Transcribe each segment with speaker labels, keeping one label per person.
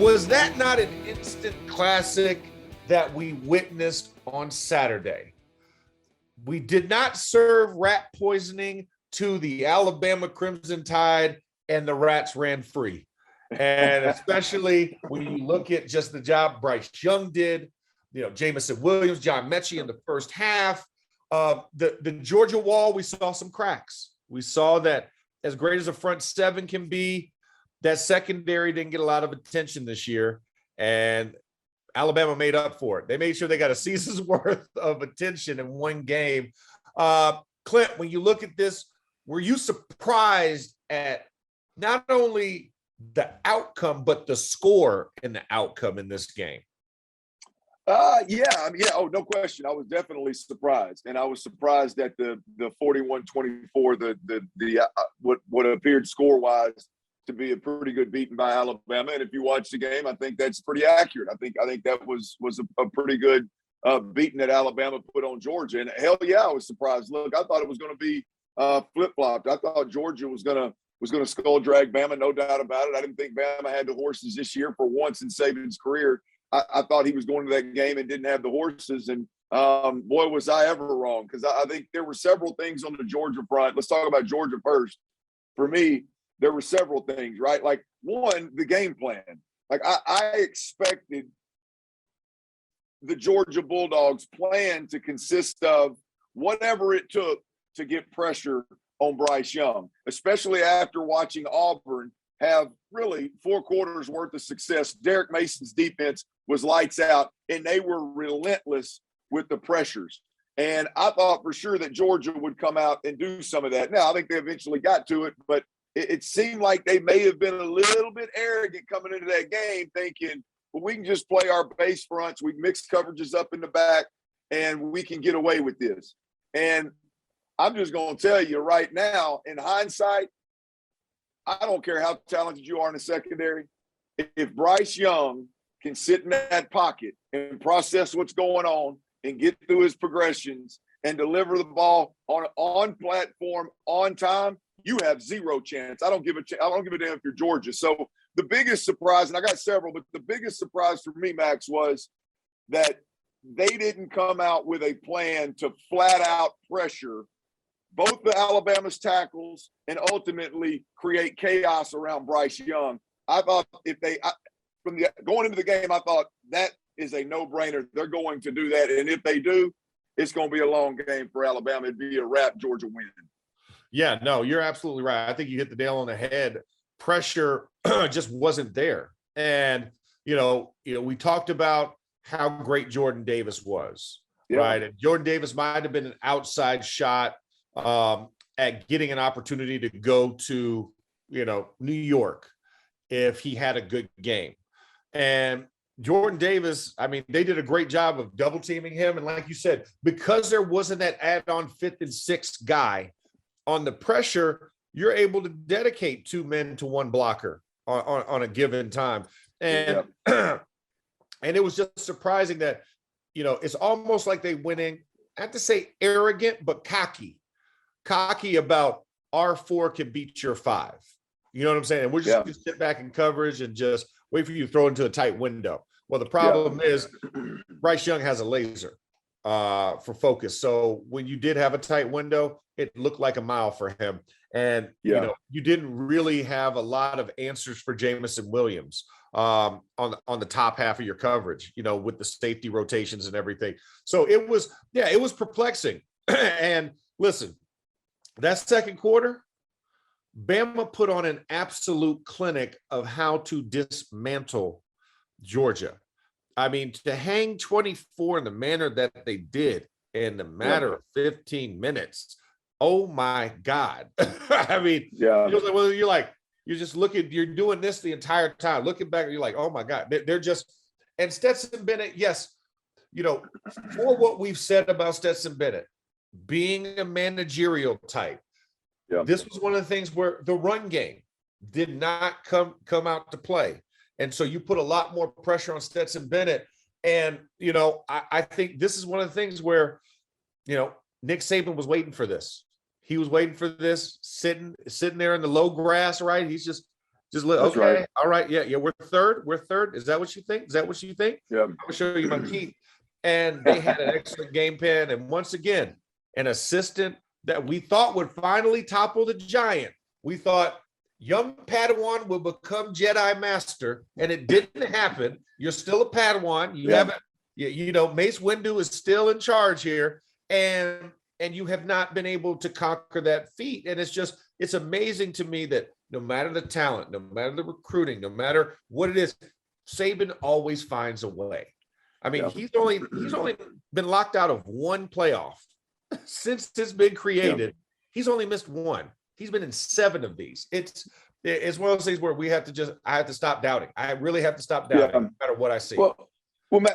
Speaker 1: Was that not an instant classic that we witnessed on Saturday? We did not serve rat poisoning to the Alabama Crimson Tide, and the rats ran free. And especially when you look at just the job Bryce Young did, Jamison Williams, John Mechie in the first half. The Georgia wall, we saw some cracks. We saw that as great as a front seven can be, that secondary didn't get a lot of attention this year, and Alabama made up for it. They made sure they got a season's worth of attention in one game. Clint, when you look at this, were you surprised at not only the outcome, but the score and the outcome in this game?
Speaker 2: Oh, no question. I was definitely surprised, and I was surprised at the 41-24, what appeared score-wise to be a pretty good beating by Alabama. And if you watch the game, I think that's pretty accurate. I think that was a pretty good beating that Alabama put on Georgia. And hell yeah, I was surprised. Look, I thought it was going to be flip-flopped. I thought Georgia was going to skull drag Bama, no doubt about it. I didn't think Bama had the horses this year for once in Saban's career. I thought he was going to that game and didn't have the horses. And boy, was I ever wrong, because I think there were several things on the Georgia front. Let's talk about Georgia first. For me, there were several things, right? Like, one, the game plan. Like, I expected the Georgia Bulldogs plan to consist of whatever it took to get pressure on Bryce Young, especially after watching Auburn have really 4 quarters worth of success. Derek Mason's defense was lights out, and they were relentless with the pressures. And I thought for sure that Georgia would come out and do some of that. Now, I think they eventually got to it, but it seemed like they may have been a little bit arrogant coming into that game, thinking, well, we can just play our base fronts, we mix coverages up in the back, and we can get away with this. And I'm just going to tell you right now, in hindsight, I don't care how talented you are in the secondary. If Bryce Young can sit in that pocket and process what's going on and get through his progressions and deliver the ball on platform on time, you have zero chance. I don't give a damn if you're Georgia. So the biggest surprise, and I got several, but the biggest surprise for me, Max, was that they didn't come out with a plan to flat out pressure both the Alabama's tackles and ultimately create chaos around Bryce Young. I thought going into the game, I thought that is a no-brainer. They're going to do that. And if they do, it's going to be a long game for Alabama. It'd be a wrap, Georgia win.
Speaker 1: Yeah, no, you're absolutely right. I think you hit the nail on the head. Pressure just wasn't there. And, we talked about how great Jordan Davis was, right? And Jordan Davis might have been an outside shot at getting an opportunity to go to, New York if he had a good game. And Jordan Davis, I mean, they did a great job of double teaming him. And like you said, because there wasn't that add-on 5th and 6th guy on the pressure, you're able to dedicate 2 men to 1 blocker on a given time. And, and it was just surprising that, it's almost like they went in, I have to say arrogant, but cocky about our 4 can beat your 5. You know what I'm saying? And we're just going to sit back in coverage and just wait for you to throw into a tight window. Well, the problem is Bryce Young has a laser for focus. So when you did have a tight window, it looked like a mile for him. And, you didn't really have a lot of answers for Jamison Williams on the top half of your coverage, with the safety rotations and everything. So it was perplexing. And listen, that second quarter, Bama put on an absolute clinic of how to dismantle Georgia. I mean, to hang 24 in the manner that they did in the matter of 15 minutes. Oh my God. I mean, you're just looking, you're doing this the entire time. Looking back, you're like, oh my God. They're just, and Stetson Bennett, yes, for what we've said about Stetson Bennett, being a managerial type, this was one of the things where the run game did not come out to play. And so you put a lot more pressure on Stetson Bennett. And, I think this is one of the things where, Nick Saban was waiting for this. He was waiting for this, sitting there in the low grass, right? He's just,
Speaker 2: That's
Speaker 1: okay,
Speaker 2: right.
Speaker 1: all right, yeah, we're third. We're third. Is that what you think? Is that what you think?
Speaker 2: Yeah.
Speaker 1: I'll show you my teeth. And they had an excellent game plan. And once again, an assistant that we thought would finally topple the giant. We thought young Padawan will become Jedi Master, and it didn't happen. You're still a Padawan. You haven't, Mace Windu is still in charge here, and you have not been able to conquer that feat. And it's amazing to me that no matter the talent, no matter the recruiting, no matter what it is, Saban always finds a way. I mean, he's only been locked out of one playoff since it's been created. Yeah. He's only missed one. He's been in 7 of these. It's one of those things where I have to stop doubting. I really have to stop doubting no matter what I see.
Speaker 2: Well,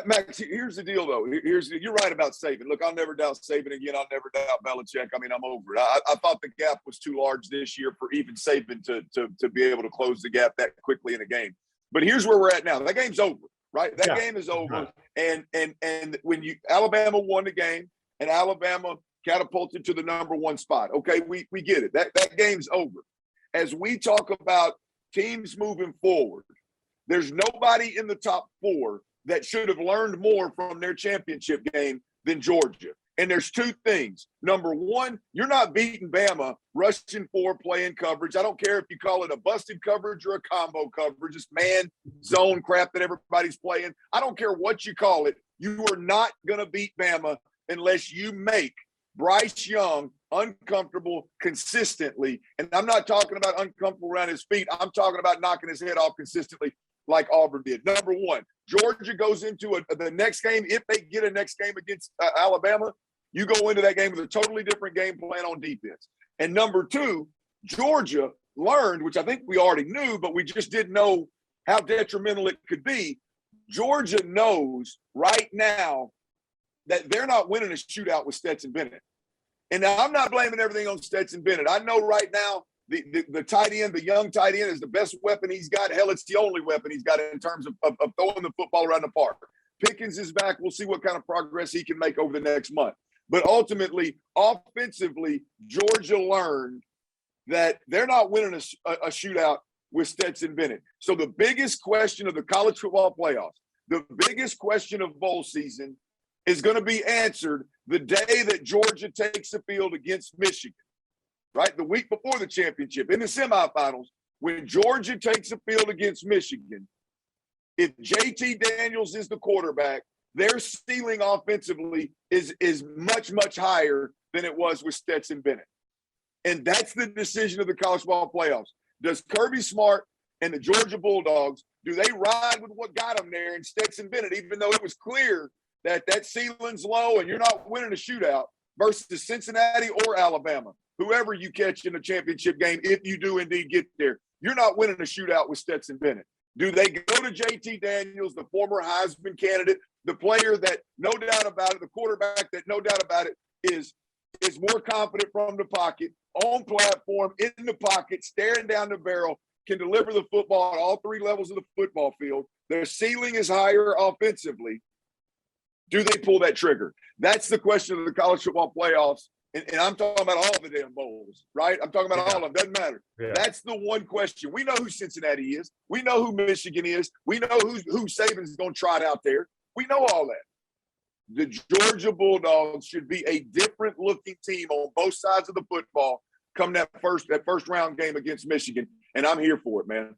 Speaker 2: Max, here's the deal, though. You're right about Saban. Look, I'll never doubt Saban again. I'll never doubt Belichick. I mean, I'm over it. I thought the gap was too large this year for even Saban to be able to close the gap that quickly in a game. But here's where we're at now. That game's over. Right, that game is over, and when Alabama won the game, and Alabama catapulted to the #1 spot. Okay, we get it. That game's over. As we talk about teams moving forward, there's nobody in the top 4 that should have learned more from their championship game than Georgia. And there's 2 things. Number 1, you're not beating Bama rushing 4, playing coverage. I don't care if you call it a busted coverage or a combo coverage, just man zone crap that everybody's playing. I don't care what you call it. You are not going to beat Bama unless you make Bryce Young uncomfortable consistently. And I'm not talking about uncomfortable around his feet. I'm talking about knocking his head off consistently like Auburn did. Number 1, Georgia goes into the next game. If they get a next game against Alabama, you go into that game with a totally different game plan on defense. And number 2, Georgia learned, which I think we already knew, but we just didn't know how detrimental it could be. Georgia knows right now that they're not winning a shootout with Stetson Bennett. And now I'm not blaming everything on Stetson Bennett. I know right now the tight end, the young tight end, is the best weapon he's got. Hell, it's the only weapon he's got in terms of throwing the football around the park. Pickens is back. We'll see what kind of progress he can make over the next month. But ultimately, offensively, Georgia learned that they're not winning a shootout with Stetson Bennett. So the biggest question of the college football playoffs, the biggest question of bowl season is going to be answered the day that Georgia takes the field against Michigan, right? The week before the championship, in the semifinals, when Georgia takes the field against Michigan, if JT Daniels is the quarterback, their ceiling offensively is much, much higher than it was with Stetson Bennett. And that's the decision of the college football playoffs. Does Kirby Smart and the Georgia Bulldogs, do they ride with what got them there in Stetson Bennett, even though it was clear that ceiling's low and you're not winning a shootout, versus Cincinnati or Alabama, whoever you catch in the championship game, if you do indeed get there, you're not winning a shootout with Stetson Bennett. Do they go to JT Daniels, the former Heisman candidate, the player that, no doubt about it, the quarterback that, no doubt about it, is more confident from the pocket, on platform, in the pocket, staring down the barrel, can deliver the football at all 3 levels of the football field? Their ceiling is higher offensively. Do they pull that trigger? That's the question of the college football playoffs. And I'm talking about all the damn bowls, right? I'm talking about all of them. Doesn't matter. Yeah. That's the one question. We know who Cincinnati is. We know who Michigan is. We know who Saban's going to trot out there. We know all that. The Georgia Bulldogs should be a different looking team on both sides of the football come that first round game against Michigan. And I'm here for it, man.